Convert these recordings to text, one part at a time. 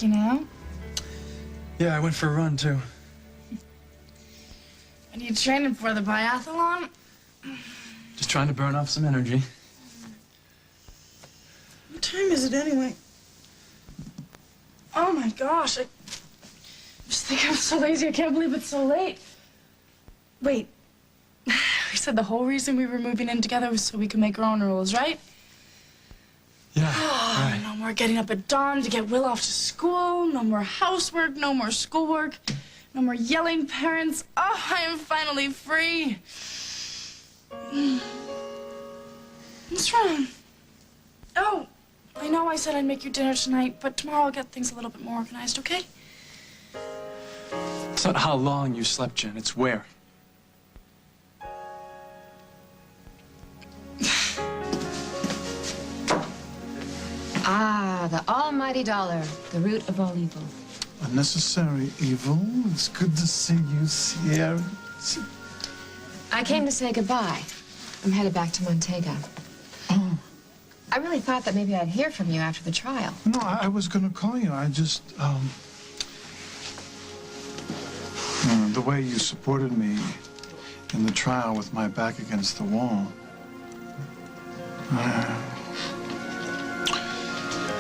working out? Yeah, I went for a run, too. What are you training for, the biathlon? Just trying to burn off some energy. What time is it anyway? Oh my gosh, I just think I'm so lazy. I can't believe it's so late. Wait, we said the whole reason we were moving in together was so we could make our own rules, right? Yeah, Oh, right. no more getting up at dawn to get Will off to school. No more housework, no more schoolwork. No more yelling parents. Oh, I am finally free. What's wrong? Oh, I know I said I'd make you dinner tonight, but tomorrow I'll get things a little bit more organized, okay? It's not how long you slept, Jen. It's where. Ah, the almighty dollar, the root of all evil. Unnecessary evil. It's good to see you, Sierra. I came to say goodbye. I'm headed back to Montego. Oh. I really thought that maybe I'd hear from you after the trial. No, I was going to call you. I just, the way you supported me in the trial with my back against the wall.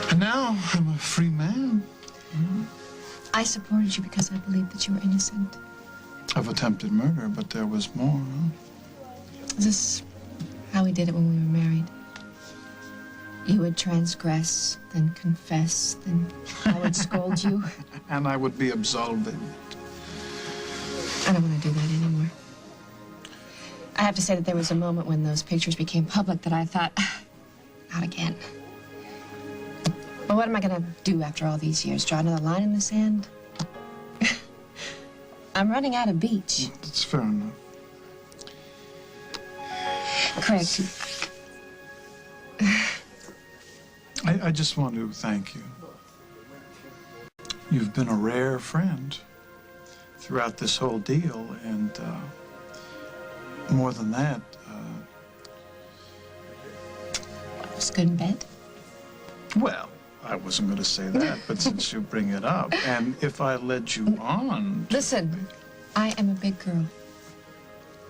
And now I'm a free man. I supported you because I believed that you were innocent. Of attempted murder, but there was more, huh? Is this how we did it when we were married? You would transgress, then confess, then I would scold you. And I would be absolved. I don't want to do that anymore. I have to say that there was a moment when those pictures became public that I thought, not again. But what am I going to do after all these years? Draw another line in the sand? I'm running out of beach. That's fair enough. Craig. I just want to thank you. You've been a rare friend throughout this whole deal, and more than that, Was good in bed? well, I wasn't going to say that, but since you bring it up, and if I led you on... Listen, I am a big girl.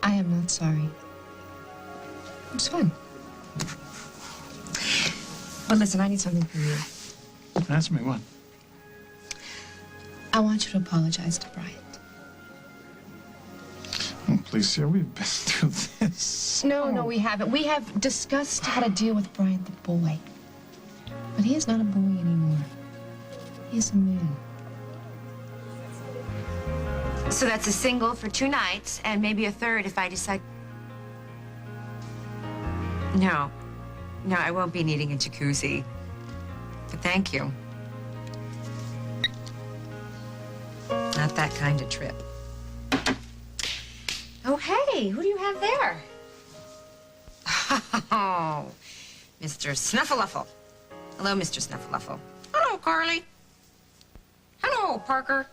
I am not sorry. It was fun. But listen, I need something from you. Ask me what? I want you to apologize to Bryant. Oh, please, sir, we've been through this. No, we haven't. We have discussed how to deal with Bryant the boy. But he is not a boy anymore. He is a man. So that's a single for 2 nights, and maybe a third if I decide... No, I won't be needing a jacuzzi. But thank you. Not that kind of trip. Oh, hey, who do you have there? Oh, Mr. Snuffleuffle. Hello, Mr. Snuffleuffle. Hello, Carly. Hello, Parker.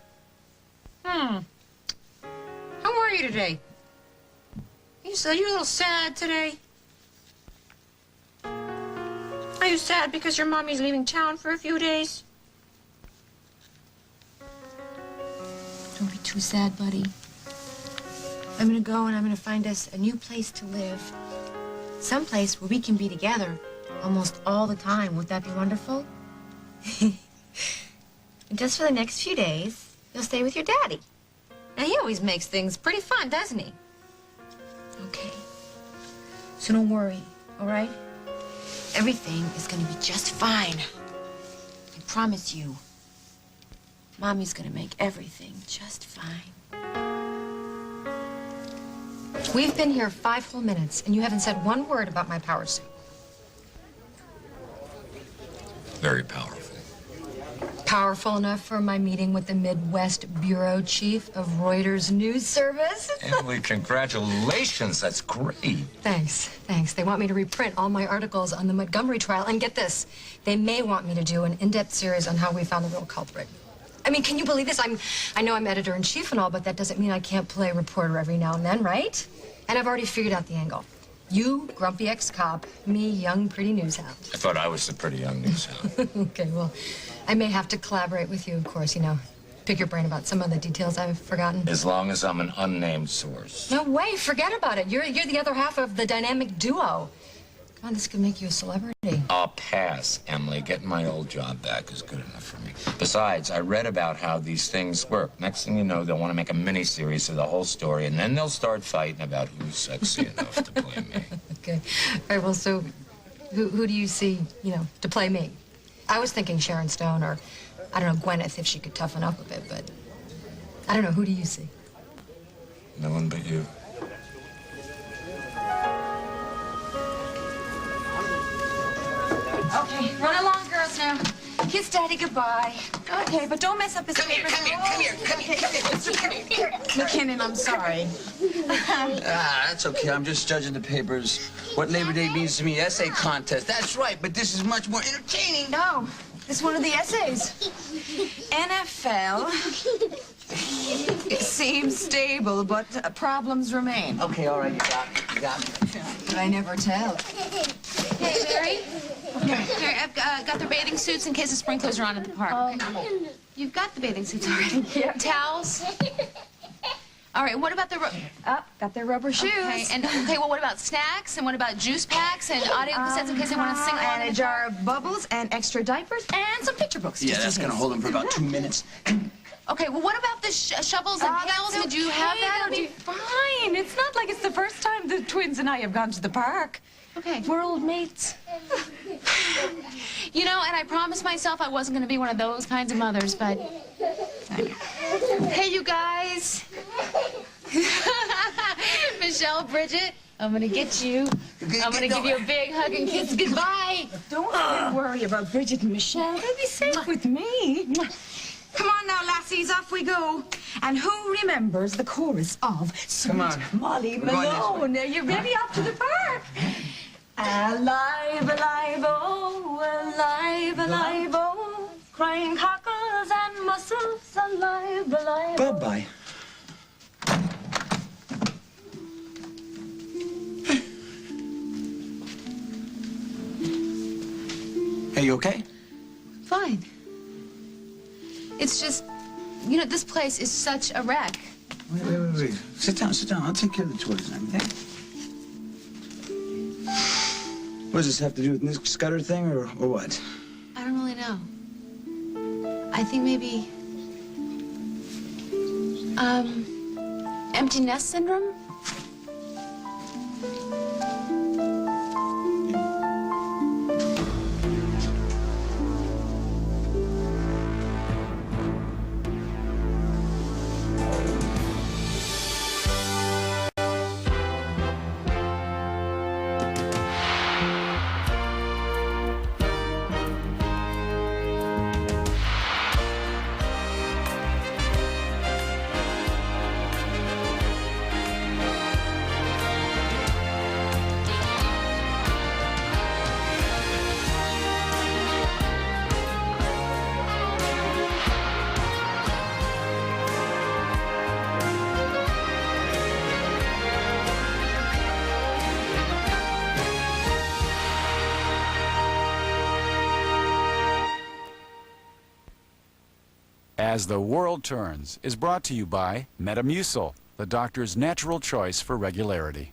How are you today? You said you're a little sad today. Are you sad because your mommy's leaving town for a few days? Don't be too sad, buddy. I'm gonna go and I'm gonna find us a new place to live. Someplace where we can be together almost all the time. Would that be wonderful? And just for the next few days, you'll stay with your daddy. Now, he always makes things pretty fun, doesn't he? Okay. So don't worry, all right? Everything is gonna be just fine. I promise you. Mommy's gonna make everything just fine. We've been here 5 whole minutes, and you haven't said one word about my power suit. Very powerful. Powerful enough for my meeting with the Midwest Bureau Chief of Reuters News Service. Emily, congratulations. That's great. Thanks. They want me to reprint all my articles on the Montgomery trial, and get this, they may want me to do an in-depth series on how we found the real culprit. I mean, can you believe this? I know I'm editor-in-chief and all, but that doesn't mean I can't play reporter every now and then, right? And I've already figured out the angle. You, grumpy ex-cop. Me, young, pretty newshound. I thought I was the pretty young newshound. Okay, well, I may have to collaborate with you, of course, you know. Pick your brain about some of the details I've forgotten. As long as I'm an unnamed source. No way, forget about it. You're the other half of the dynamic duo. Come on, this could make you a celebrity. I'll pass, Emily. Getting my old job back is good enough for me. Besides, I read about how these things work. Next thing you know, they'll want to make a mini-series of the whole story, and then they'll start fighting about who's sexy enough to play me. Okay. All right, well, so who do you see, you know, to play me? I was thinking Sharon Stone or, I don't know, Gwyneth if she could toughen up a bit, but I don't know. Who do you see? No one but you. Okay, run along, girls, now. Kiss Daddy goodbye. Okay, but don't mess up his papers. McKinnon, I'm sorry. That's okay. I'm just judging the papers. What Labor Day means to me, essay contest. That's right, but this is much more entertaining. No, this is one of the essays. NFL. It seems stable, but problems remain. Okay, all right, you got me. You got me. But I never tell. Hey, Mary. Here, I've got the bathing suits in case the sprinklers are on at the park. You've got the bathing suits already. Yeah. Towels. All right. What about the? Got their rubber shoes. Okay. Well, what about snacks? And what about juice packs and audio cassettes in case they want to sing along? And a jar of bubbles and extra diapers and some picture books. Yeah, that's gonna hold them for about 2 minutes. Okay. Well, what about the shovels and pails? Did you have that? That'll be fine. It's not like it's the first time the twins and I have gone to the park. Okay. We're old mates. You know, and I promised myself I wasn't going to be one of those kinds of mothers, but... Hey, you guys. Michelle, Bridget, I'm going to get you. I'm going to give you a big hug and kiss goodbye. Don't worry about Bridget and Michelle. They'll be safe with me. Come on now, lassies, off we go. And who remembers the chorus of Sweet Molly Malone? Are you ready off to the park? Alive, alive, oh, alive, alive, oh, crying cockles and mussels, alive, alive. Bye-bye. Hey, you okay? Fine. It's just, you know, this place is such a wreck. Wait. Sit down. I'll take care of the toys and everything. What does this have to do with Miss Scudder thing, or what? I don't really know. I think maybe, empty nest syndrome? As the World Turns is brought to you by Metamucil, the doctor's natural choice for regularity.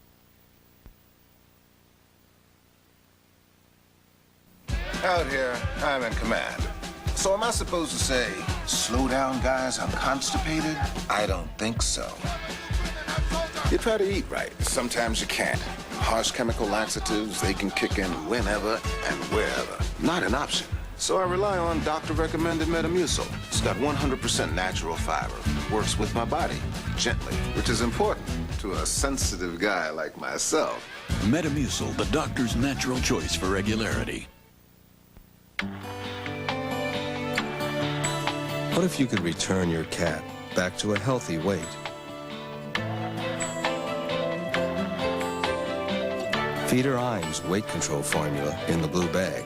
Out here, I'm in command. So am I supposed to say, slow down, guys, I'm constipated? I don't think so. You try to eat right. Sometimes you can't. Harsh chemical laxatives, they can kick in whenever and wherever. Not an option. So I rely on doctor-recommended Metamucil. It's got 100% natural fiber. Works with my body, gently, which is important to a sensitive guy like myself. Metamucil, the doctor's natural choice for regularity. What if you could return your cat back to a healthy weight? Feed her Iams weight control formula in the blue bag.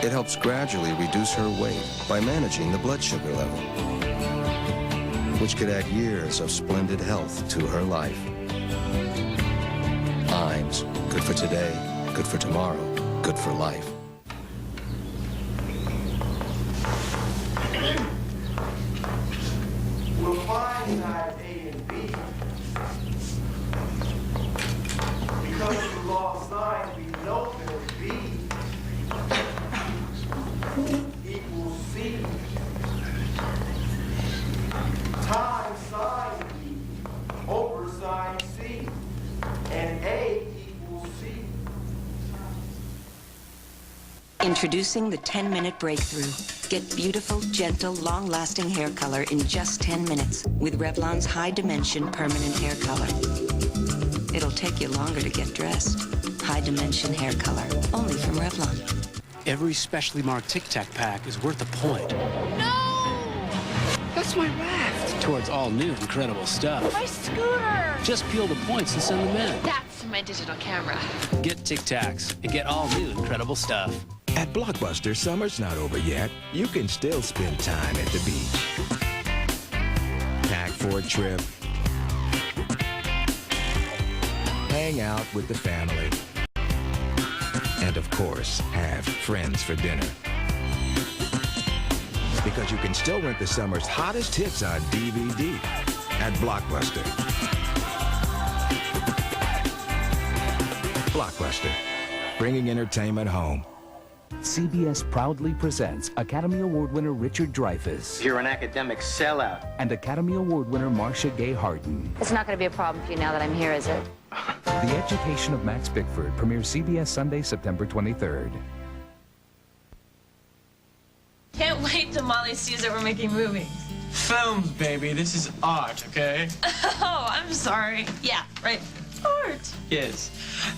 It helps gradually reduce her weight by managing the blood sugar level, which could add years of splendid health to her life. for today, good for tomorrow, good for life. We'll find side A and B. Because of the law of signs, we know that B equals C times sine B over sine C, and A equals C. Introducing the 10-minute breakthrough. Get beautiful, gentle, long-lasting hair color in just 10 minutes with Revlon's high-dimension permanent hair color. It'll take you longer to get dressed. High-dimension hair color, only from Revlon. Every specially marked Tic Tac pack is worth a point. No! That's my raft. Towards all new incredible stuff. My scooter! Just peel the points and send them in. That's my digital camera. Get Tic Tacs and get all new incredible stuff. At Blockbuster, summer's not over yet. You can still spend time at the beach. Pack for a trip. Hang out with the family. And of course, have friends for dinner. Because you can still rent the summer's hottest hits on DVD at Blockbuster. Blockbuster, bringing entertainment home. CBS proudly presents Academy Award winner Richard Dreyfuss. You're an academic sellout. And Academy Award winner Marcia Gay Harden. It's not going to be a problem for you now that I'm here, is it? The Education of Max Bickford premieres CBS Sunday, September 23rd. Can't wait till Molly sees that we're making movies. Films, baby. This is art, okay? Oh, I'm sorry. Yeah, right. Art. Yes.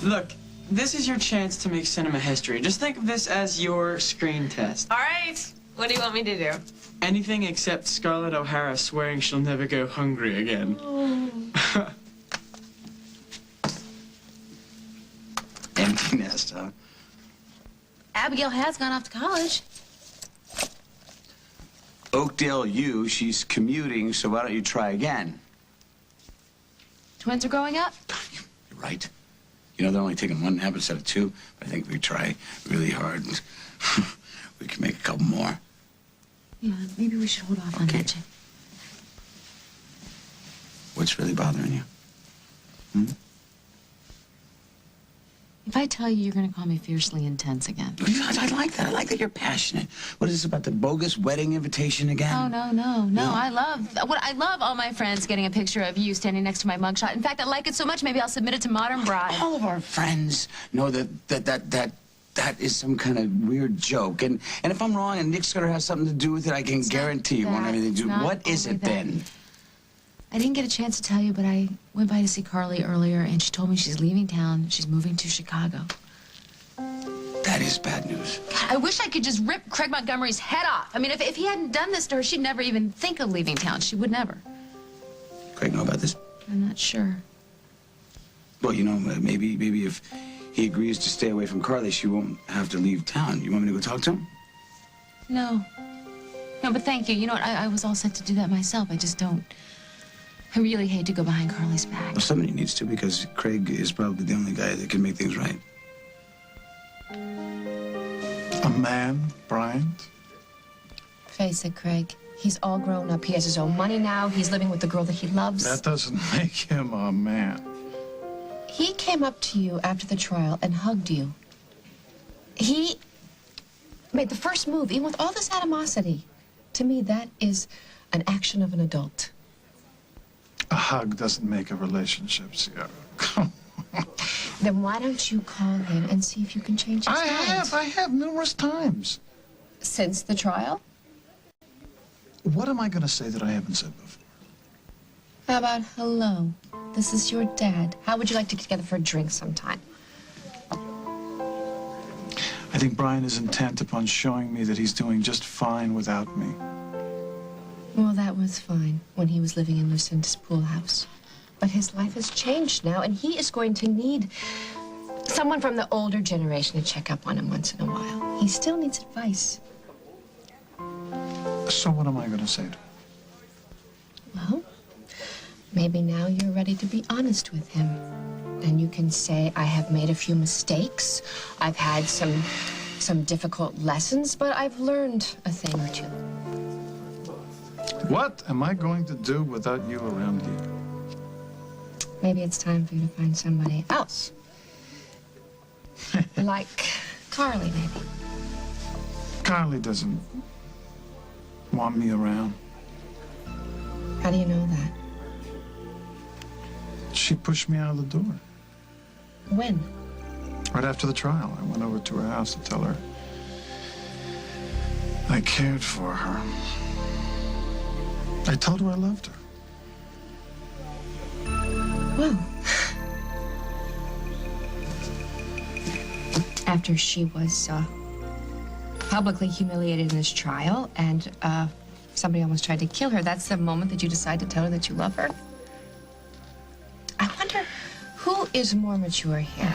Look, this is your chance to make cinema history. Just think of this as your screen test. All right. What do you want me to do? Anything except Scarlett O'Hara swearing she'll never go hungry again. Oh. Empty nest, huh? Abigail has gone off to college. Oakdale U, she's commuting, so why don't you try again? Twins are growing up. You're right. You know, they're only taking one nap instead of two, but I think if we try really hard, we can make a couple more. Yeah, maybe we should hold off on that, Jim. What's really bothering you? Hmm? If I tell you, you're going to call me fiercely intense again. I like that. I like that you're passionate. What is this about the bogus wedding invitation again? Oh, no. I love all my friends getting a picture of you standing next to my mugshot. In fact, I like it so much, maybe I'll submit it to Modern Bride. All of our friends know that is some kind of weird joke. And if I'm wrong and Nick Scudder has something to do with it, I can guarantee you won't have anything to do. What is it then? I didn't get a chance to tell you, but I went by to see Carly earlier, and she told me she's leaving town. She's moving to Chicago. That is bad news. God, I wish I could just rip Craig Montgomery's head off. I mean, if he hadn't done this to her, she'd never even think of leaving town. She would never. Craig know about this? I'm not sure. Well, you know, maybe if he agrees to stay away from Carly, she won't have to leave town. You want me to go talk to him? No, but thank you. You know what? I was all set to do that myself. I just don't. I really hate to go behind Carly's back. Well, somebody needs to, because Craig is probably the only guy that can make things right. A man, Bryant? Face it, Craig. He's all grown up. He has his own money now. He's living with the girl that he loves. That doesn't make him a man. He came up to you after the trial and hugged you. He made the first move, even with all this animosity. To me, that is an action of an adult. A hug doesn't make a relationship, Sierra. Then why don't you call him and see if you can change his mind? I have numerous times. Since the trial? What am I going to say that I haven't said before? How about hello? This is your dad. How would you like to get together for a drink sometime? I think Brian is intent upon showing me that he's doing just fine without me. Well, that was fine when he was living in Lucinda's pool house. But his life has changed now, and he is going to need someone from the older generation to check up on him once in a while. He still needs advice. So what am I going to say to him? Well, maybe now you're ready to be honest with him. and you can say I have made a few mistakes. I've had some difficult lessons, but I've learned a thing or two. What am I going to do without you around here? Maybe it's time for you to find somebody else. Like Carly, maybe. Carly doesn't want me around. How do you know that? She pushed me out of the door. When? Right after the trial, I went over to her house to tell her I cared for her. I told her I loved her. Well, after she was publicly humiliated in this trial and somebody almost tried to kill her, that's the moment that you decide to tell her that you love her? I wonder who is more mature here,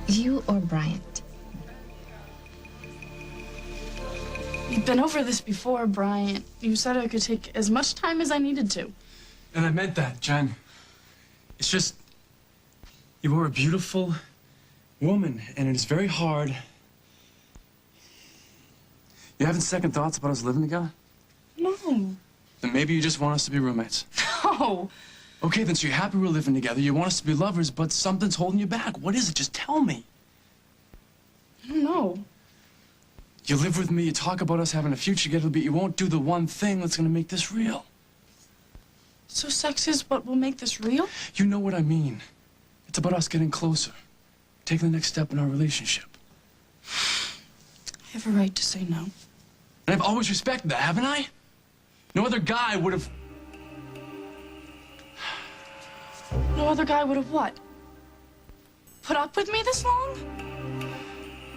you or Bryant? We've been over this before, Bryant. You said I could take as much time as I needed to. And I meant that, Jen. It's just, you were a beautiful woman, and it is very hard. You having second thoughts about us living together? No. Then maybe you just want us to be roommates. No. Okay, then so you're happy we're living together. You want us to be lovers, but something's holding you back. What is it? Just tell me. I don't know. You live with me, you talk about us having a future together, but you won't do the one thing that's gonna make this real. So sex is what will make this real? You know what I mean. It's about us getting closer, taking the next step in our relationship. I have a right to say no. And I've always respected that, haven't I? No other guy would have... No other guy would have what? Put up with me this long?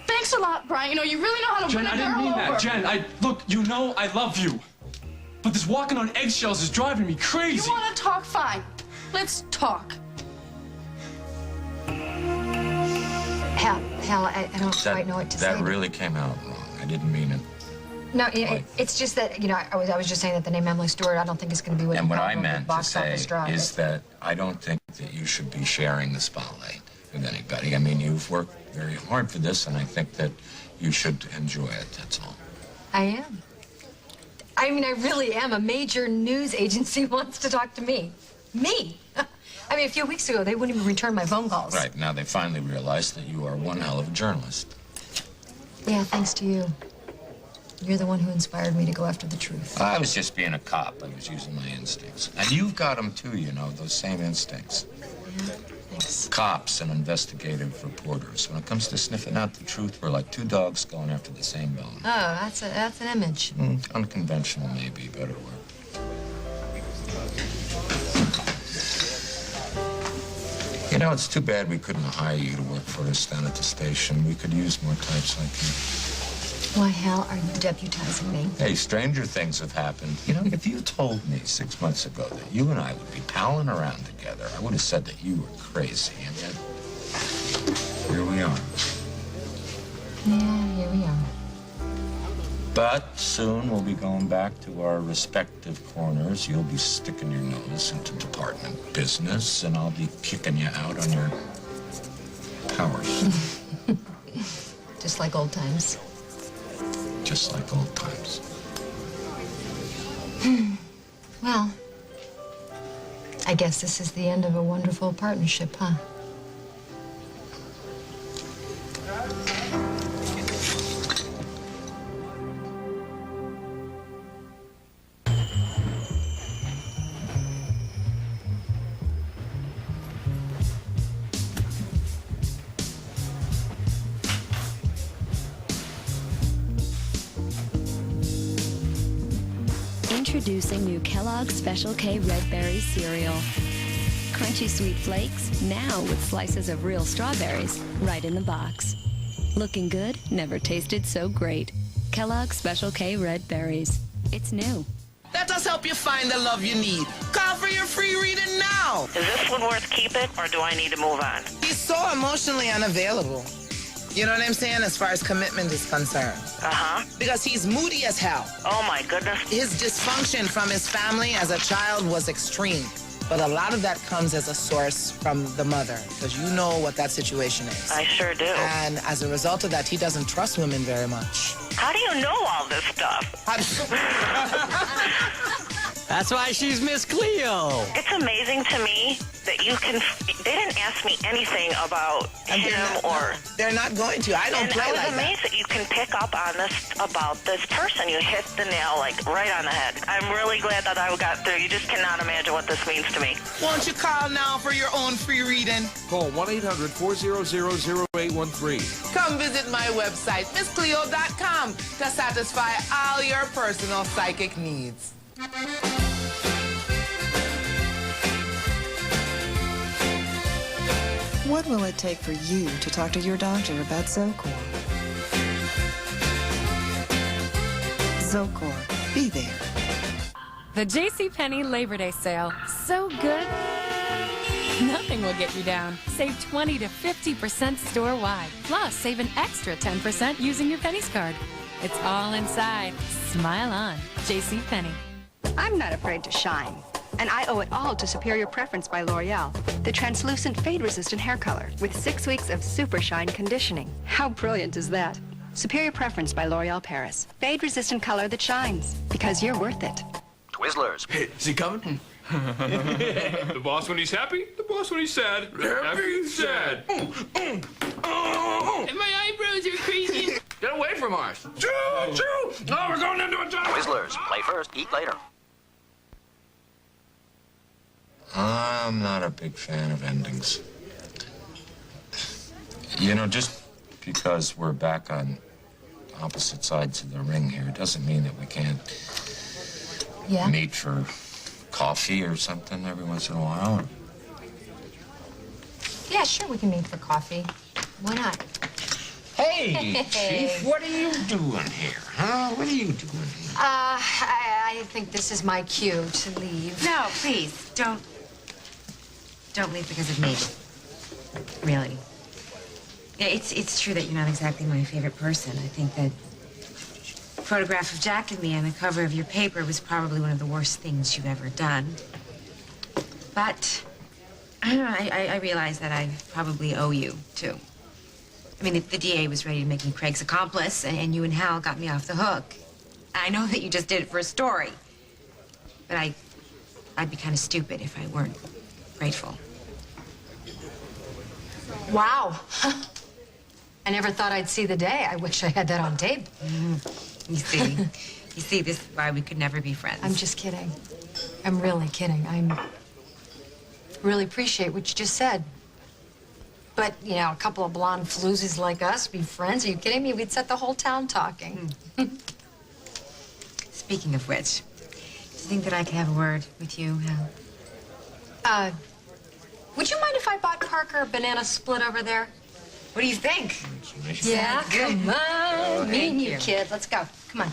Thanks a lot, Brian. You know, you really know how to Jen, win a I girl didn't mean over. that. Jen, look, you know I love you. But this walking on eggshells is driving me crazy. You want to talk? Fine. Let's talk. Hal, I don't quite know what to say. That really came out wrong. I didn't mean it. No, it's just that, you know, I was just saying that the name Emily Stewart, I don't think it's going to be what And what I Hal meant to box say office draw is that I don't think that you should be sharing the spotlight with anybody. I mean, you've worked very hard for this, and I think that you should enjoy it, that's all. I am. I mean, I really am. A major news agency wants to talk to me. Me? I mean, a few weeks ago, they wouldn't even return my phone calls. Right, now they finally realize that you are one hell of a journalist. Yeah, thanks to you. You're the one who inspired me to go after the truth. I was just being a cop. I was using my instincts. And you've got them, too, you know, those same instincts. Yeah, thanks. Cops and investigative reporters. When it comes to sniffing out the truth, we're like two dogs going after the same bone. Oh, that's an image. Unconventional, maybe, better word. You know, it's too bad we couldn't hire you to work for us down at the station. We could use more types like you. Why, Hal, are you deputizing me? Hey, stranger things have happened. You know, if you told me 6 months ago that you and I would be palling around together, I would have said that you were crazy. And yet, here we are. Yeah, here we are. But soon we'll be going back to our respective corners. You'll be sticking your nose into department business, and I'll be kicking you out on your powers. Just like old times. Just like old times. Well, I guess this is the end of a wonderful partnership, huh? Introducing new Kellogg's Special K Red Berry cereal. Crunchy sweet flakes, now with slices of real strawberries, right in the box. Looking good, never tasted so great. Kellogg's Special K Red Berries. It's new. Let us help you find the love you need. Call for your free reading now. Is this one worth keeping, or do I need to move on? He's so emotionally unavailable. You know what I'm saying, as far as commitment is concerned. Uh-huh. Because he's moody as hell. Oh, my goodness. His dysfunction from his family as a child was extreme. But a lot of that comes as a source from the mother, because you know what that situation is. I sure do. And as a result of that, he doesn't trust women very much. How do you know all this stuff? That's why she's Miss Cleo. It's amazing to me that you can. They didn't ask me anything about him or. They're not going to. I don't play I was like amazed that you can pick up on this about this person. You hit the nail like right on the head. I'm really glad that I got through. You just cannot imagine what this means to me. Won't you call now for your own free reading? Call 1-800-400-0813. Come visit my website, MissCleo.com, to satisfy all your personal psychic needs. What will it take for you to talk to your doctor about Zocor? Zocor, be there. The JCPenney Labor Day sale. So good. Nothing will get you down. Save 20 to 50% store-wide. Plus, save an extra 10% using your Pennies card. It's all inside. Smile on. JCPenney. I'm not afraid to shine. And I owe it all to Superior Preference by L'Oreal, the translucent fade-resistant hair color with 6 weeks of super shine conditioning. How brilliant is that? Superior Preference by L'Oreal Paris. Fade-resistant color that shines, because you're worth it. Twizzlers. Hey, is he coming? The boss when he's happy, the boss when he's sad. Happy and sad. And my eyebrows are crazy. Get away from us. Choo, choo! Oh, we're going into a job. Twizzlers. Play first, eat later. I'm not a big fan of endings. You know, just because we're back on opposite sides of the ring here doesn't mean that we can't meet for coffee or something every once in a while. Yeah, sure, we can meet for coffee. Why not? Hey, Chief, what are you doing here, huh? What are you doing here? I think this is my cue to leave. No, please, don't leave because of me. Really. Yeah, it's true that you're not exactly my favorite person. I think that photograph of Jack and me on the cover of your paper was probably one of the worst things you've ever done. But I realize that I probably owe you, too. I mean, the DA was ready to make me Craig's accomplice, and you and Hal got me off the hook. I know that you just did it for a story. But I'd be kind of stupid if I weren't grateful. Wow. I never thought I'd see the day. I wish I had that on tape. You see, this is why we could never be friends. I'm just kidding. I'm really kidding. Really appreciate what you just said. But, you know, a couple of blonde floozies like us be friends? Are you kidding me? We'd set the whole town talking. Speaking of which, do you think that I could have a word with you, Hal? Would you mind if I bought Parker a banana split over there? What do you think? Yeah, come on. Oh, Me and thank you, you. kid. Let's go. Come on.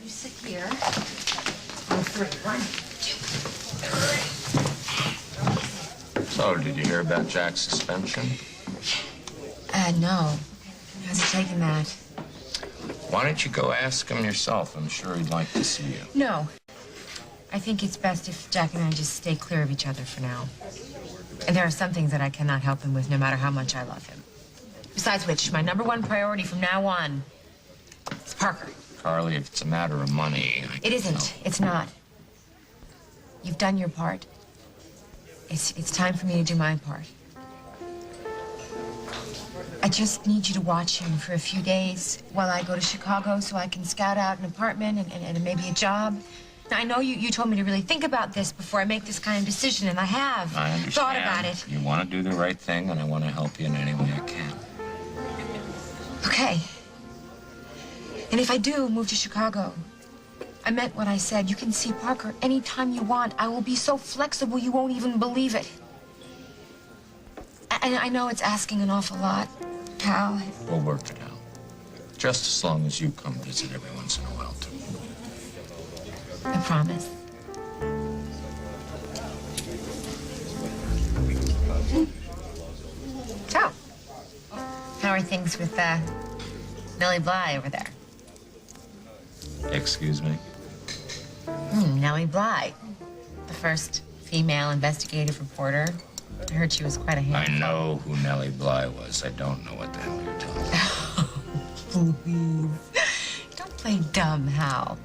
You sit here. 1, 3, 1, 2. So, did you hear about Jack's suspension? No. How's he taking that? Why don't you go ask him yourself? I'm sure he'd like to see you. No. I think it's best if Jack and I just stay clear of each other for now. And there are some things that I cannot help him with, no matter how much I love him. Besides which, my #1 priority from now on is Parker. Carly, if it's a matter of money... It isn't. It's not. You've done your part. It's time for me to do my part. I just need you to watch him for a few days while I go to Chicago so I can scout out an apartment and maybe a job. Now, I know you told me to really think about this before I make this kind of decision, and I have. I understand. Thought about it. You want to do the right thing, and I want to help you in any way I can. Okay. And if I do move to Chicago, I meant what I said. You can see Parker anytime you want. I will be so flexible you won't even believe it. And I know it's asking an awful lot, Hal. We'll work it out. Just as long as you come visit every once in a while, too. I promise. So, how are things with Nellie Bly over there? Excuse me? Nellie Bly, the first female investigative reporter. I heard she was quite a handful. I know who Nellie Bly was. I don't know what the hell you're talking about. Please. Don't play dumb, Hal.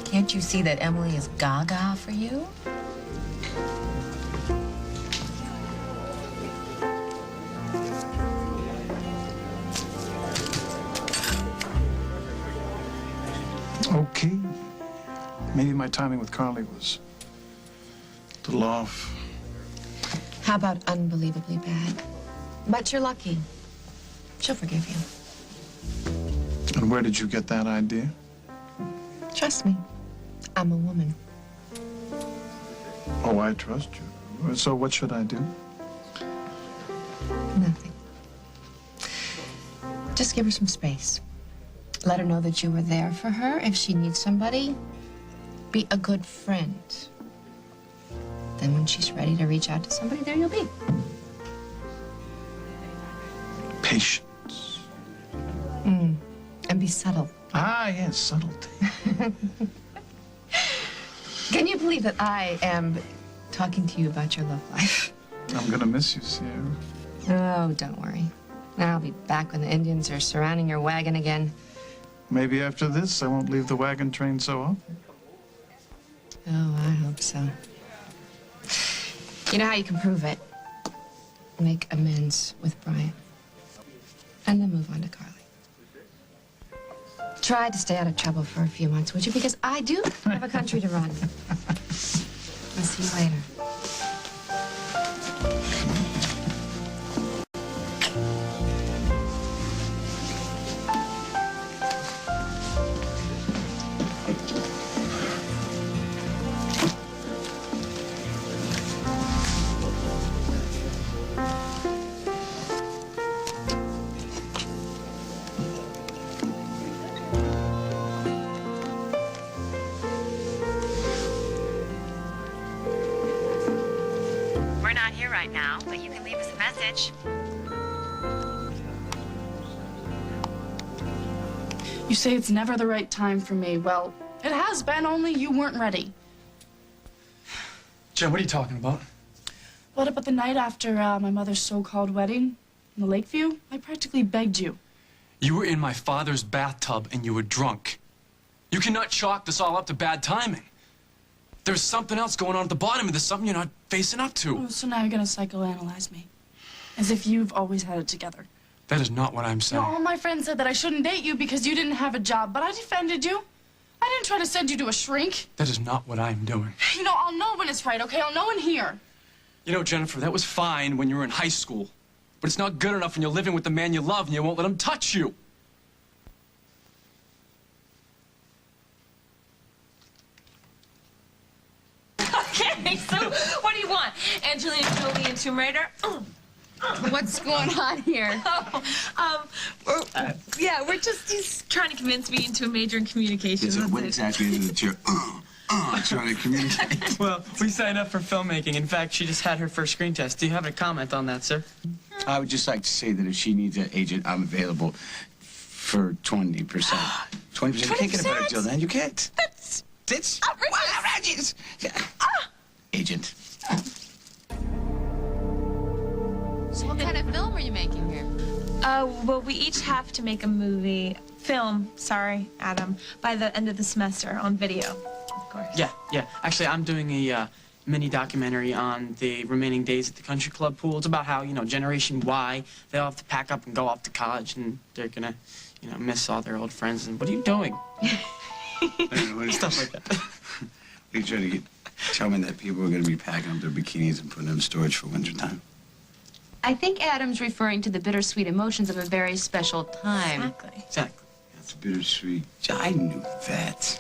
Can't you see that Emily is gaga for you? Okay. Maybe my timing with Carly was a little off. How about unbelievably bad? But you're lucky. She'll forgive you. And where did you get that idea? Trust me. I'm a woman. Oh, I trust you. So what should I do? Nothing. Just give her some space. Let her know that you were there for her if she needs somebody. Be a good friend. Then when she's ready to reach out to somebody, there you'll be. Patience. And be subtle. Ah, yes, subtlety. Can you believe that I am talking to you about your love life? I'm gonna miss you, Sierra. Oh, don't worry. I'll be back when the Indians are surrounding your wagon again. Maybe after this, I won't leave the wagon train so often. Oh, I hope so. You know how you can prove it? Make amends with Brian. And then move on to Carly. Try to stay out of trouble for a few months, would you? Because I do have a country to run. I'll see you later. We're not here right now, but you can leave us a message. You say it's never the right time for me. Well, it has been, only you weren't ready. Jen, what are you talking about? What about the night after my mother's so-called wedding in the Lakeview? I practically begged you. You were in my father's bathtub and you were drunk. You cannot chalk this all up to bad timing. There's something else going on at the bottom of this, something you're not facing up to. Oh, so now you're gonna psychoanalyze me. As if you've always had it together. That is not what I'm You saying. know, all my friends said that I shouldn't date you because you didn't have a job, but I defended you. I didn't try to send you to a shrink. That is not what I'm doing. You know, I'll know when it's right, okay? I'll know in here. You know, Jennifer, that was fine when you were in high school. But it's not good enough when you're living with the man you love and you won't let him touch you. Okay, so what do you want? Angelina Jolie and Tomb Raider? What's going on here? We're just he's trying to convince me into a major in communications. Yes, what exactly is it you're trying to communicate? Well, we signed up for filmmaking. In fact, she just had her first screen test. Do you have a comment on that, sir? I would just like to say that if she needs an agent, I'm available for 20%. 20%? You can't get a better deal than you can't. That's outrageous. Yeah. Agent. So what kind of film are you making here? Well, we each have to make a film, Adam, by the end of the semester on video, of course. Yeah. Actually, I'm doing a mini documentary on the remaining days at the country club pool. It's about how, Generation Y, they all have to pack up and go off to college, and they're gonna, miss all their old friends. And what are you doing? Stuff like that. You're trying to tell me that people are going to be packing up their bikinis and putting them in storage for wintertime? I think Adam's referring to the bittersweet emotions of a very special time. Exactly. That's bittersweet. I knew that.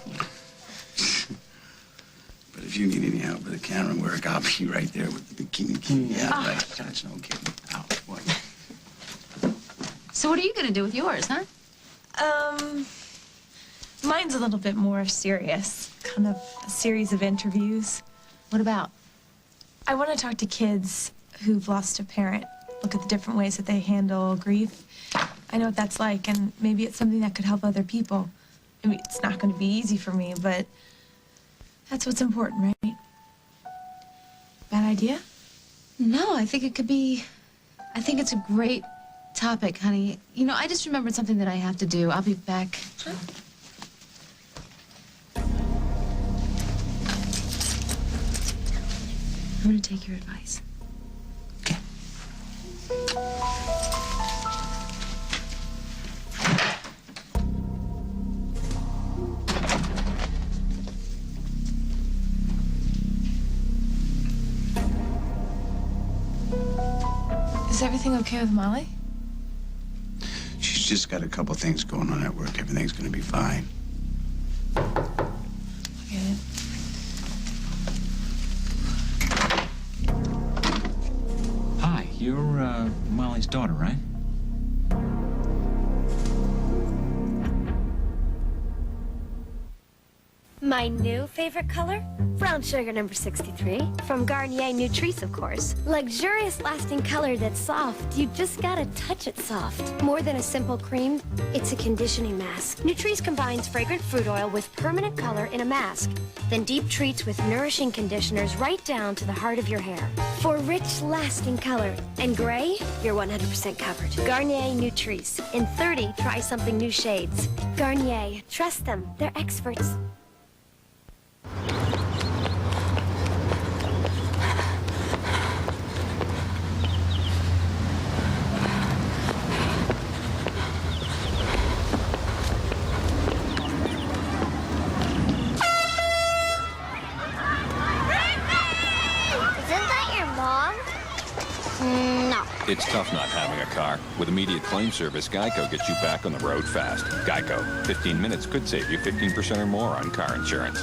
But if you need any help with the camera work, I'll be right there with the bikini. Yeah, right. That's no kidding. Ow, what? So what are you going to do with yours, huh? Mine's a little bit more serious, kind of a series of interviews. What about? I want to talk to kids who've lost a parent, look at the different ways that they handle grief. I know what that's like, and maybe it's something that could help other people. I mean, it's not going to be easy for me, but that's what's important, right? idea? No, I think it could be... I think it's a great topic, honey. You know, I just remembered something that I have to do. I'll be back. Sure. I'm going to take your advice. Okay. Is everything okay with Molly? She's just got a couple things going on at work. Everything's gonna be fine. Okay. Hi, you're Molly's daughter, right? My new favorite color? Brown sugar number 63. From Garnier Nutrice, of course. Luxurious lasting color that's soft. You just gotta touch it soft. More than a simple cream, it's a conditioning mask. Nutrice combines fragrant fruit oil with permanent color in a mask. Then deep treats with nourishing conditioners right down to the heart of your hair. For rich, lasting color. And gray, you're 100% covered. Garnier Nutrice. In 30, try something new shades. Garnier. Trust them. They're experts. It's tough not having a car. With immediate claim service, Geico gets you back on the road fast. Geico. 15 minutes could save you 15% or more on car insurance.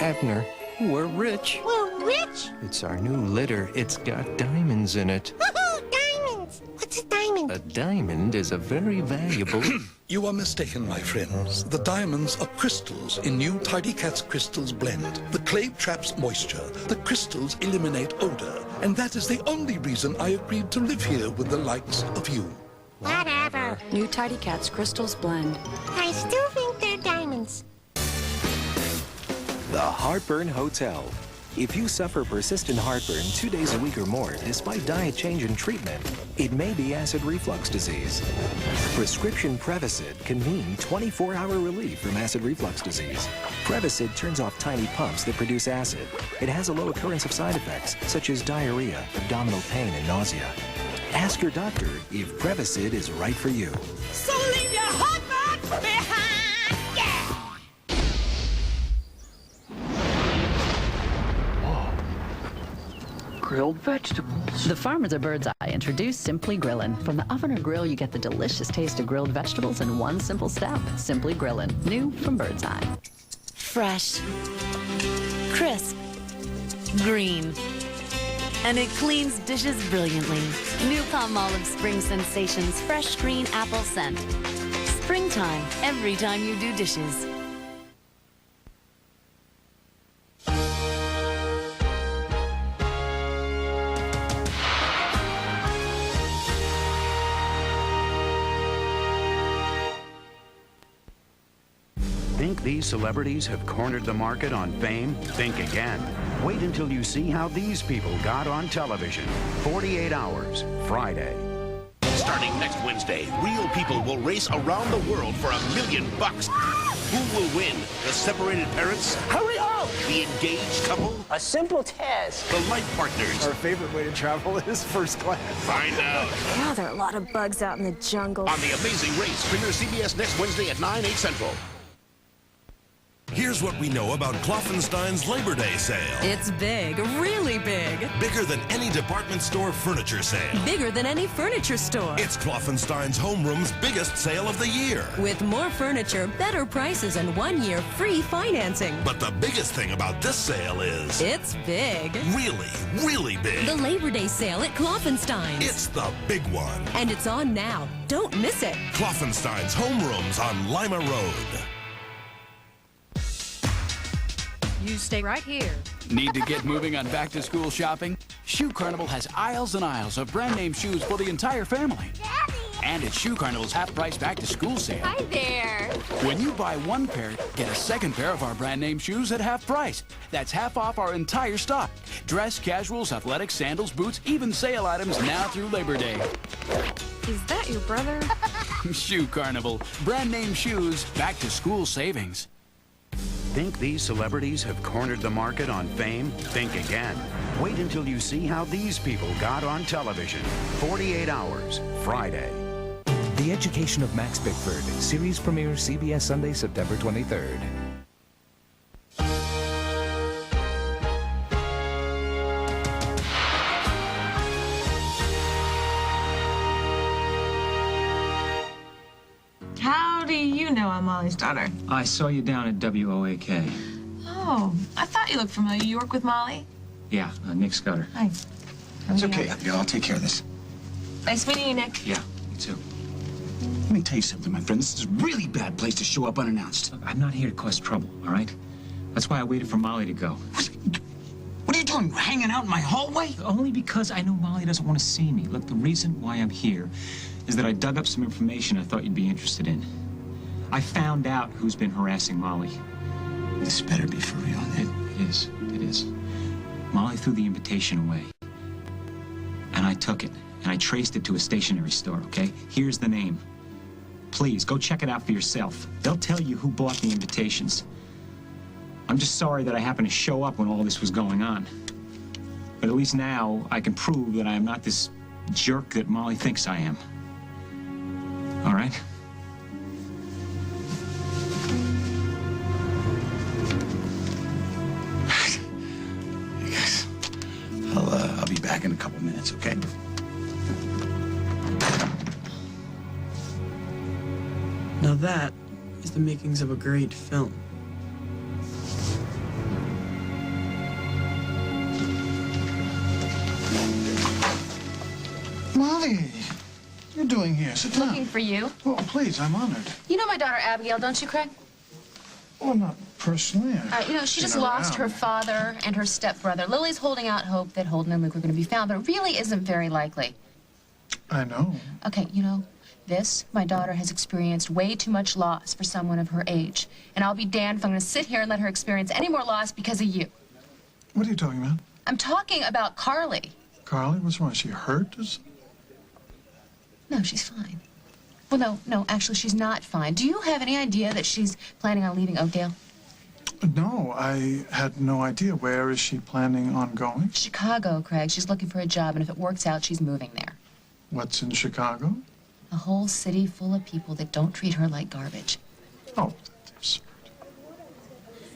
Abner, we're rich. We're rich? It's our new litter. It's got diamonds in it. Diamonds! What's a diamond? A diamond is a very valuable... You are mistaken, my friends. The diamonds are crystals in new Tidy Cats Crystals blend. The clay traps moisture. The crystals eliminate odor. And that is the only reason I agreed to live here with the likes of you. Whatever. New Tidy Cats Crystals blend. I still think they're diamonds. The Heartburn Hotel. If you suffer persistent heartburn 2 days a week or more, despite diet change and treatment, it may be acid reflux disease. Prescription Prevacid can mean 24-hour relief from acid reflux disease. Prevacid turns off tiny pumps that produce acid. It has a low occurrence of side effects, such as diarrhea, abdominal pain, and nausea. Ask your doctor if Prevacid is right for you. So leave your heartburn behind! Grilled vegetables. The farmers of Bird's Eye introduced Simply Grillin'. From the oven or grill, you get the delicious taste of grilled vegetables in one simple step. Simply Grillin', new from Bird's Eye. Fresh, crisp, green, and it cleans dishes brilliantly. New Palmolive Spring Sensations Fresh Green Apple Scent. Springtime, every time you do dishes. Think these celebrities have cornered the market on fame? Think again. Wait until you see how these people got on television. 48 Hours, Friday. Starting next Wednesday, real people will race around the world for $1 million. Who will win? The separated parents? Hurry up! The engaged couple? A simple test. The life partners? Our favorite way to travel is first class. Find out. Yeah, there are a lot of bugs out in the jungle. On The Amazing Race, premiere CBS next Wednesday at 9, 8 Central. Here's what we know about Kloffenstein's Labor Day sale. It's big, really big. Bigger than any department store furniture sale. Bigger than any furniture store. It's Kloffenstein's Homeroom's biggest sale of the year. With more furniture, better prices, and 1 year free financing. But the biggest thing about this sale is... It's big. Really, really big. The Labor Day sale at Kloffenstein's. It's the big one. And it's on now. Don't miss it. Kloffenstein's Homerooms on Lima Road. You stay right here. Need to get moving on back-to-school shopping? Shoe Carnival has aisles and aisles of brand-name shoes for the entire family. Daddy, And it's Shoe Carnival's half-price back-to-school sale. Hi there. When you buy one pair, get a second pair of our brand name shoes at half price. That's half off our entire stock. Dress, casuals, athletics, sandals, boots, even sale items now through Labor Day. Is that your brother? Shoe Carnival. Brand name shoes, back-to-school savings. Think these celebrities have cornered the market on fame? Think again. Wait until you see how these people got on television. 48 Hours, Friday. The Education of Max Bickford, series premiere CBS Sunday, September 23rd. How do you know I'm Molly's daughter? I saw you down at WOAK. Oh, I thought you looked familiar. You work with Molly? Yeah, Nick Scudder. Hi. It's okay, Abigail. I'll take care of this. Nice meeting you, Nick. Yeah, me too. Let me tell you something, my friend. This is a really bad place to show up unannounced. Look, I'm not here to cause trouble, all right? That's why I waited for Molly to go. What are you doing? Hanging out in my hallway? Only because I know Molly doesn't want to see me. Look, the reason why I'm here is that I dug up some information I thought you'd be interested in. I found out who's been harassing Molly. This better be for real. It is. It is. Molly threw the invitation away. And I took it. And I traced it to a stationery store, okay? Here's the name. Please, go check it out for yourself. They'll tell you who bought the invitations. I'm just sorry that I happened to show up when all this was going on. But at least now I can prove that I am not this jerk that Molly thinks I am. All right? Hey, guys. I'll be back in a couple minutes, okay? Now that is the makings of a great film. Molly, what are you doing here? Sit down. Looking for you. Oh, please, I'm honored. You know my daughter Abigail, don't you, Craig? Well, not personally. You know, she Been just lost her around. father and her stepbrother. Lily's holding out hope that Holden and Luke are going to be found, but it really isn't very likely. I know. Okay, you know, my daughter has experienced way too much loss for someone of her age. And I'll be damned if I'm going to sit here and let her experience any more loss because of you. What are you talking about? I'm talking about Carly. Carly, what's wrong? Is she hurt? No, she's fine. Well, no, actually, she's not fine. Do you have any idea that she's planning on leaving Oakdale? No, I had no idea. Where is she planning on going? Chicago, Craig. She's looking for a job, and if it works out, she's moving there. What's in Chicago? A whole city full of people that don't treat her like garbage. Oh, that's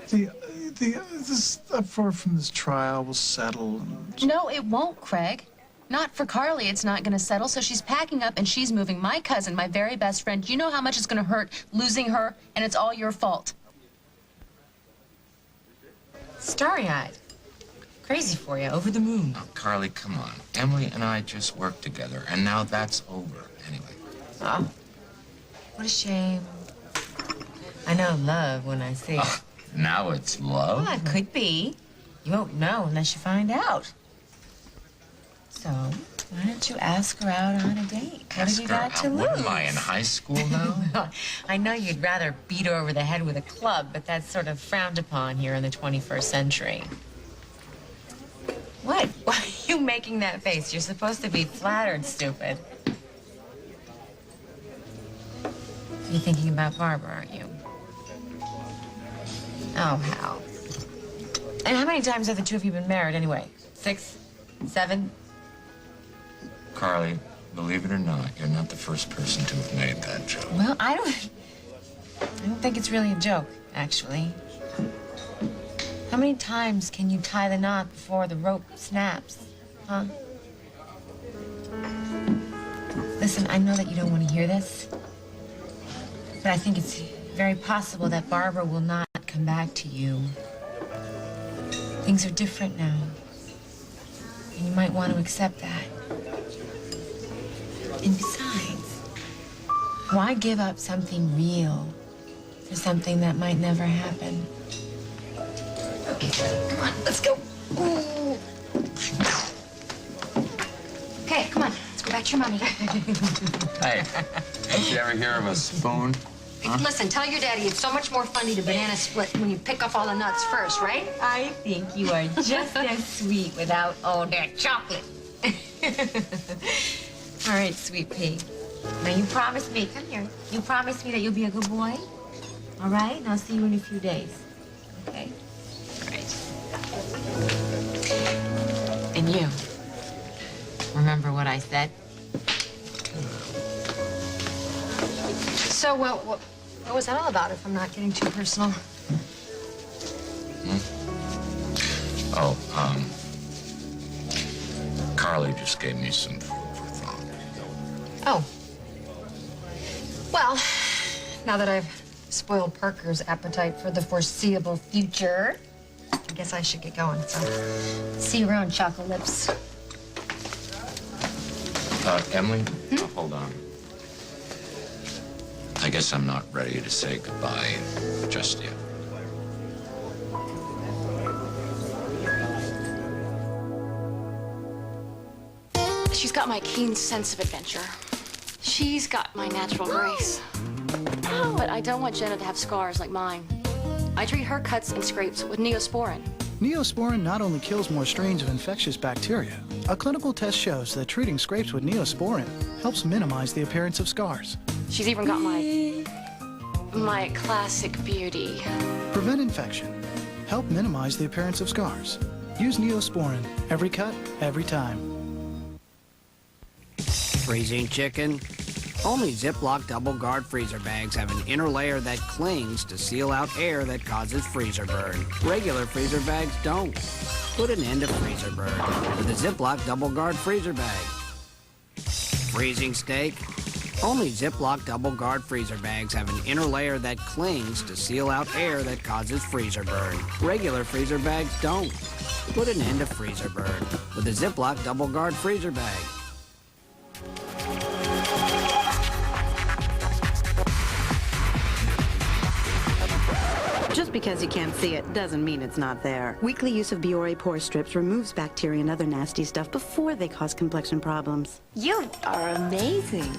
absurd. This far from this trial will settle. No, it won't, Craig. Not for Carly, it's not going to settle, so she's packing up and she's moving. My cousin, my very best friend, you know how much it's going to hurt losing her, and it's all your fault. Starry-eyed. Crazy for you, over the moon. Oh, Carly, come on. Emily and I just worked together, and now that's over, anyway. Oh, what a shame. I know love when I see it. Oh, now it's love? Well, it could be. You won't know unless you find out. So, why don't you ask her out on a date? What have you got to lose? What am I, in high school now? I know you'd rather beat her over the head with a club, but that's sort of frowned upon here in the 21st century. What? Why are you making that face? You're supposed to be flattered, stupid. You're thinking about Barbara, aren't you? Oh, Hal. And how many times have the two of you been married, anyway? 6? 7? Carly, believe it or not, you're not the first person to have made that joke. Well, I don't think it's really a joke, actually. How many times can you tie the knot before the rope snaps, huh? Listen, I know that you don't want to hear this, but I think it's very possible that Barbara will not come back to you. Things are different now, and you might want to accept that. And besides, why give up something real for something that might never happen? Okay, come on, let's go. Ooh. Okay, come on, let's go back Get your money. Hey, did you ever hear of a spoon? Huh? Listen, tell your daddy it's so much more fun to eat a banana split when you pick up all the nuts first, right? I think you are just as sweet without all that chocolate. All right, sweet pea. Now, you promised me, come here. You promised me that you'll be a good boy? All right? And I'll see you in a few days. Okay? All right. And you, remember what I said? So, what was that all about, if I'm not getting too personal? Oh, Carly just gave me some food for thought. Oh. Well, now that I've spoiled Parker's appetite for the foreseeable future, I guess I should get going. So, see you around, Chocolate Lips. Emily, hold on. I guess I'm not ready to say goodbye just yet. She's got my keen sense of adventure. She's got my natural grace. But I don't want Jenna to have scars like mine. I treat her cuts and scrapes with Neosporin. Neosporin not only kills more strains of infectious bacteria, a clinical test shows that treating scrapes with Neosporin helps minimize the appearance of scars. She's even got my classic beauty. Prevent infection. Help minimize the appearance of scars. Use Neosporin. Every cut, every time. Freezing chicken? Only Ziploc double guard freezer bags have an inner layer that clings to seal out air that causes freezer burn. Regular freezer bags don't. Put an end to freezer burn with a Ziploc double guard freezer bag. Freezing steak? Only Ziploc double guard freezer bags have an inner layer that clings to seal out air that causes freezer burn. Regular freezer bags don't. Put an end to freezer burn with a Ziploc double guard freezer bag. Just because you can't see it doesn't mean it's not there. Weekly use of Biore pore strips removes bacteria and other nasty stuff before they cause complexion problems. You are amazing.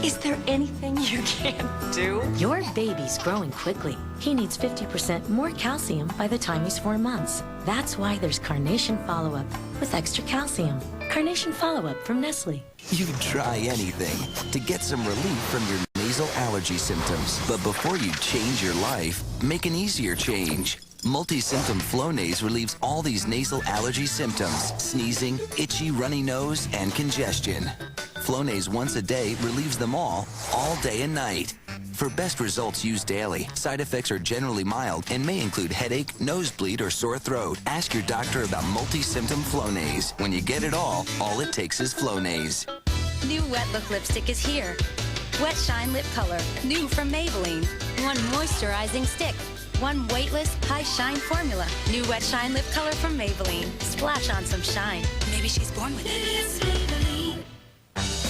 Is there anything you can't do? Your baby's growing quickly. He needs 50% more calcium by the time he's 4 months. That's why there's Carnation Follow-Up with extra calcium. Carnation Follow-Up from Nestle. You'd try anything to get some relief from your nasal allergy symptoms. But before you change your life, make an easier change. Multi-symptom Flonase relieves all these nasal allergy symptoms: sneezing, itchy, runny nose, and congestion. Flonase once a day relieves them all day and night. For best results, use daily. Side effects are generally mild and may include headache, nosebleed, or sore throat. Ask your doctor about multi-symptom Flonase. When you get it all it takes is Flonase. New Wet Look lipstick is here. Wet Shine Lip Color, new from Maybelline. One moisturizing stick. One weightless, high shine formula. New Wet Shine Lip Color from Maybelline. Splash on some shine. Maybe she's born with it.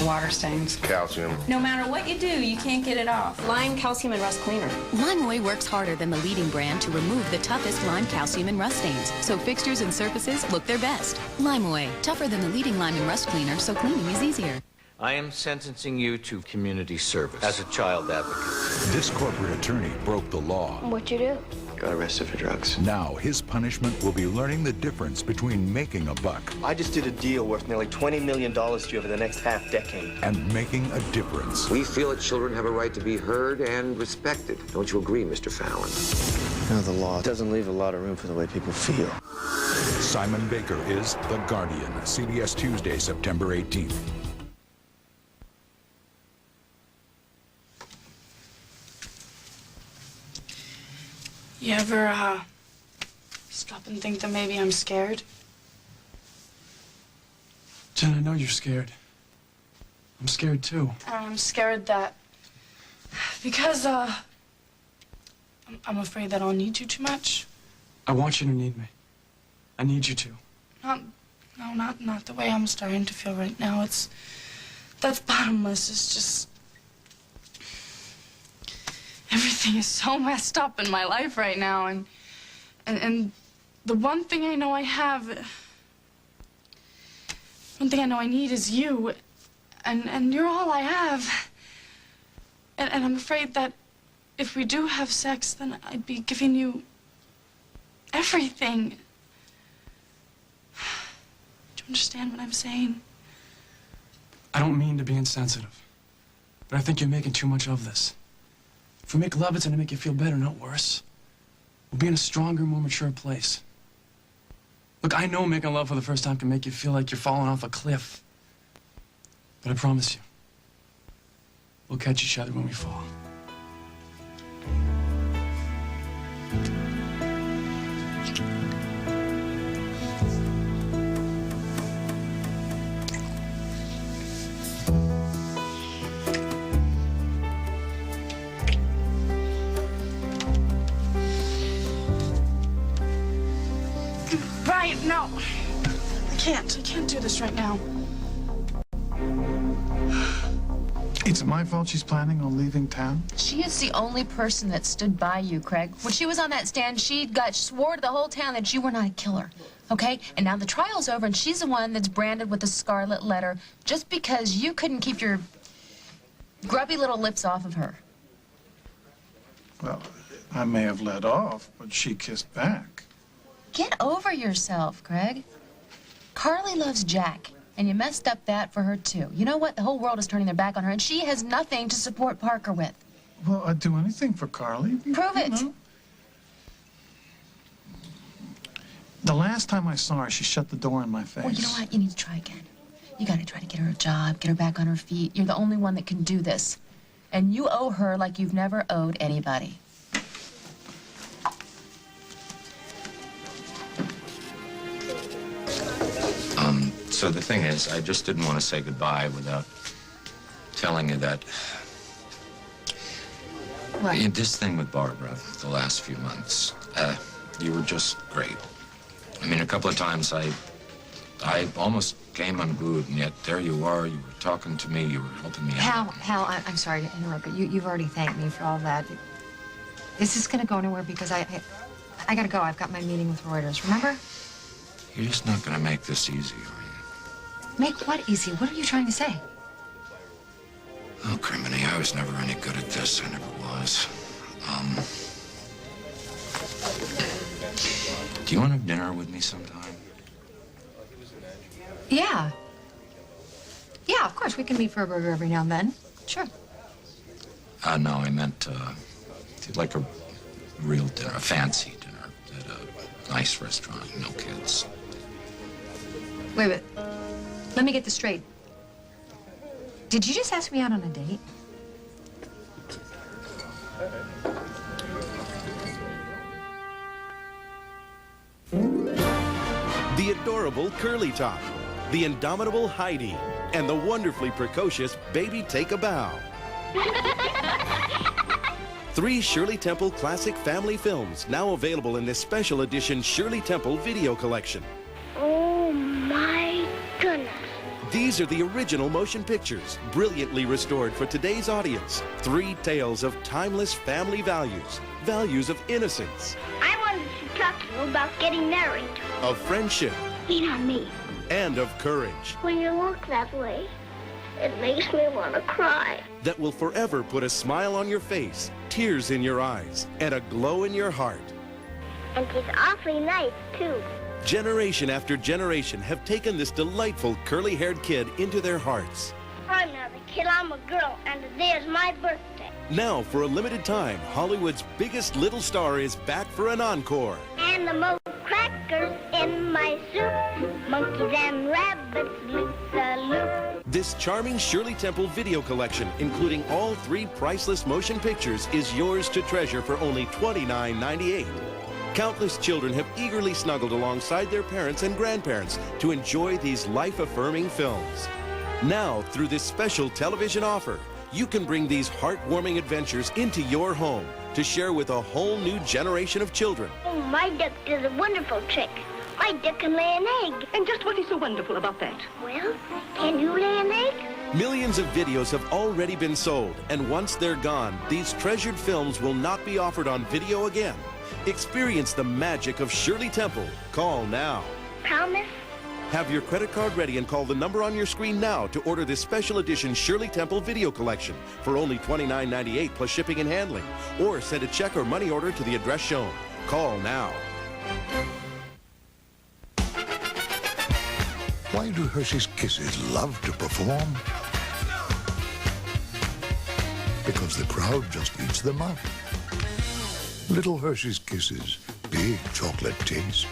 Water stains. Calcium. No matter what you do, you can't get it off. Lime Calcium and Rust Cleaner. Limeaway works harder than the leading brand to remove the toughest lime, calcium, and rust stains, so fixtures and surfaces look their best. Limeaway, tougher than the leading lime and rust cleaner, so cleaning is easier. I am sentencing you to community service as a child advocate. This corporate attorney broke the law. What'd you do? Got arrested for drugs. Now his punishment will be learning the difference between making a buck I just did a deal worth nearly $20 million to you over the next half-decade. and making a difference. We feel that children have a right to be heard and respected. Don't you agree, Mr. Fallon? You know, the law doesn't leave a lot of room for the way people feel. Simon Baker is The Guardian, CBS Tuesday, September 18th. You ever, stop and think that maybe I'm scared? Jen, I know you're scared. I'm scared too. I'm scared that... Because, I'm afraid that I'll need you too much. I want you to need me. I need you to. Not the way I'm starting to feel right now. That's bottomless. It's just... Everything is so messed up in my life right now, and the one thing I know I have, one thing I know I need is you, and you're all I have. And I'm afraid that if we do have sex, then I'd be giving you everything. Do you understand what I'm saying? I don't mean to be insensitive, but I think you're making too much of this. If we make love, it's gonna make you feel better, not worse. We'll be in a stronger, more mature place. Look, I know making love for the first time can make you feel like you're falling off a cliff. But I promise you, we'll catch each other when we fall. Brian, no. I can't do this right now. It's my fault she's planning on leaving town? She is the only person that stood by you, Craig. When she was on that stand, she swore to the whole town that you were not a killer, okay? And now the trial's over, and she's the one that's branded with the scarlet letter just because you couldn't keep your grubby little lips off of her. Well, I may have let off, but she kissed back. Get over yourself, Craig. Carly loves Jack, and you messed up that for her, too. You know what? The whole world is turning their back on her, and she has nothing to support Parker with. Well, I'd do anything for Carly. Prove it. Know. The last time I saw her, she shut the door in my face. Well, you know what? You need to try again. You gotta try to get her a job, get her back on her feet. You're the only one that can do this. And you owe her like you've never owed anybody. So the thing is, I just didn't want to say goodbye without telling you that What? this thing with Barbara the last few months, you were just great. I mean, a couple of times I almost came unglued, and yet there you are. You were talking to me. You were helping me out. Hal, I'm sorry to interrupt, but you've already thanked me for all that. Is this going to go anywhere? Because I got to go. I've got my meeting with Reuters, remember? You're just not going to make this easy, are you? Make what easy? What are you trying to say? Oh, Criminy, I was never any good at this. I never was. Do you want to have dinner with me sometime? Yeah. Yeah, of course. We can meet for a burger every now and then. Sure. No, I meant, like a real dinner, a fancy dinner at a nice restaurant, no kids. Wait. Let me get this straight. Did you just ask me out on a date? The adorable Curly Top, the indomitable Heidi, and the wonderfully precocious Baby Take a Bow. 3 Shirley Temple classic family films now available in this special edition Shirley Temple video collection. Oh my goodness. These are the original motion pictures, brilliantly restored for today's audience. 3 tales of timeless family values, values of innocence, I wanted to talk to you about getting married. of friendship, Lean on me. and of courage When you look that way, it makes me want to cry. that will forever put a smile on your face, tears in your eyes, and a glow in your heart. And she's awfully nice, too. Generation after generation have taken this delightful curly-haired kid into their hearts. I'm not a kid, I'm a girl, and today is my birthday. Now, for a limited time, Hollywood's biggest little star is back for an encore. And the most crackers in my soup. Monkeys and rabbits loop the loop. This charming Shirley Temple video collection, including all 3 priceless motion pictures, is yours to treasure for only $29.98. Countless children have eagerly snuggled alongside their parents and grandparents to enjoy these life-affirming films. Now, through this special television offer, you can bring these heartwarming adventures into your home to share with a whole new generation of children. Oh, my duck does a wonderful trick. My duck can lay an egg. And just what is so wonderful about that? Well, can you lay an egg? Millions of videos have already been sold, and once they're gone, these treasured films will not be offered on video again. Experience the magic of Shirley Temple. Call now. Promise? Have your credit card ready and call the number on your screen now to order this special edition Shirley Temple video collection for only $29.98 plus shipping and handling. Or send a check or money order to the address shown. Call now. Why do Hershey's Kisses love to perform? Because the crowd just eats them up. Little Hershey's Kisses, big chocolate taste.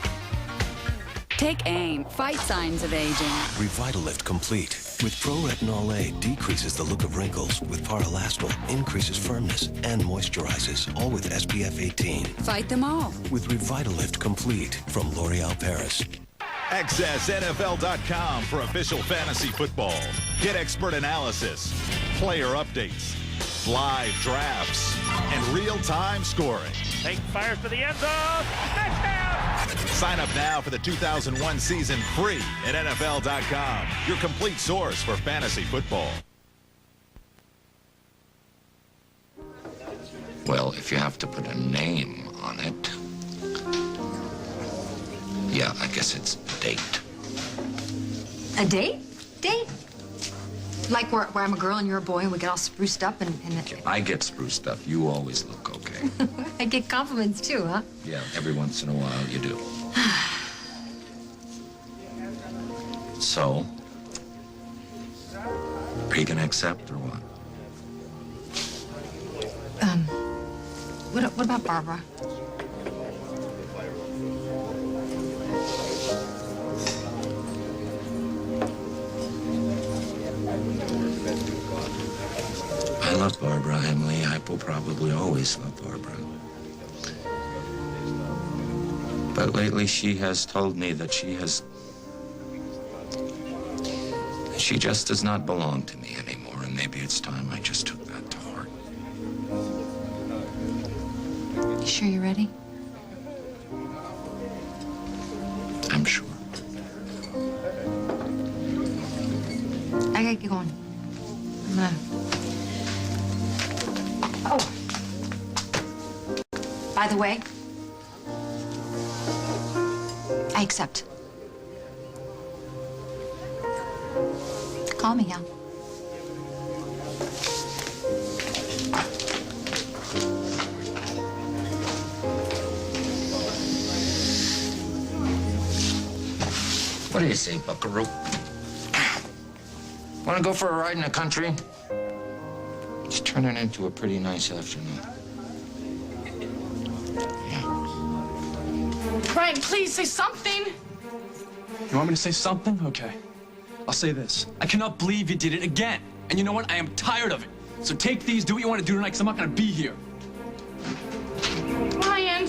Take aim. Fight signs of aging. Revitalift Complete. With Pro-Retinol A, decreases the look of wrinkles. With Paralastral, increases firmness and moisturizes. All with SPF 18. Fight them all. With Revitalift Complete from L'Oreal Paris. Access NFL.com for official fantasy football. Get expert analysis, player updates, live drafts, and real-time scoring. Take fires for the end zone. Touchdown! Sign up now for the 2001 season free at NFL.com. Your complete source for fantasy football. Well, if you have to put a name on it, yeah, I guess it's date. A date? Date? Like where I'm a girl and you're a boy and we get all spruced up and I get spruced up. You always look okay. I get compliments too, huh? Yeah, every once in a while you do. So, are you gonna accept or what? What about Barbara? I love Barbara, Emily. I will probably always love Barbara. But lately she has told me that she just does not belong to me anymore, and maybe it's time I just took that to heart. You sure you're ready? I'm sure. I gotta get going. I'm gonna... Oh. By the way, I accept. Call me, Al. What do you say, buckaroo? Want to go for a ride in the country? It's turning into a pretty nice afternoon. Brian, please say something. You want me to say something? Okay. I'll say this. I cannot believe you did it again. And you know what? I am tired of it. So take these, do what you want to do tonight, because I'm not going to be here. Brian.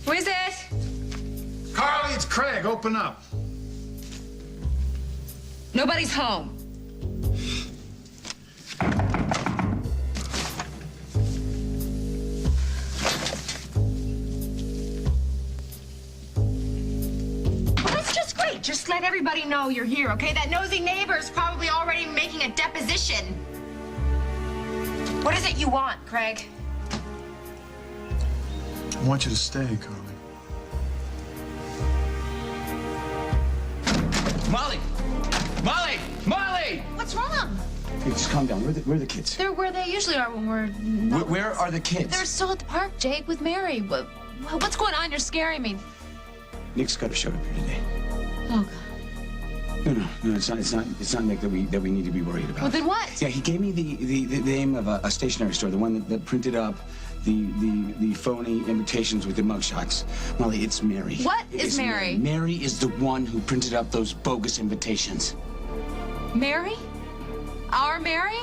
Who is it? Carly, it's Craig. Open up. Nobody's home. Well, that's just great. Just let everybody know you're here, okay? That nosy neighbor's probably already making a deposition. What is it you want, Craig? I want you to stay, Carly. Molly! Molly! Molly! What's wrong? Hey, just calm down. Where are the kids? They're where they usually are when we're not. Where are the kids? They're still at the park, Jake, with Mary. What's going on? You're scaring me. Nick's got to show up here today. Oh, God. No, it's not Nick that we need to be worried about. Well, then what? Yeah, he gave me the name of a stationery store, the one that printed up the phony invitations with the mugshots. Molly, it's Mary. What is Mary? Mary is the one who printed up those bogus invitations. Mary? Our Mary?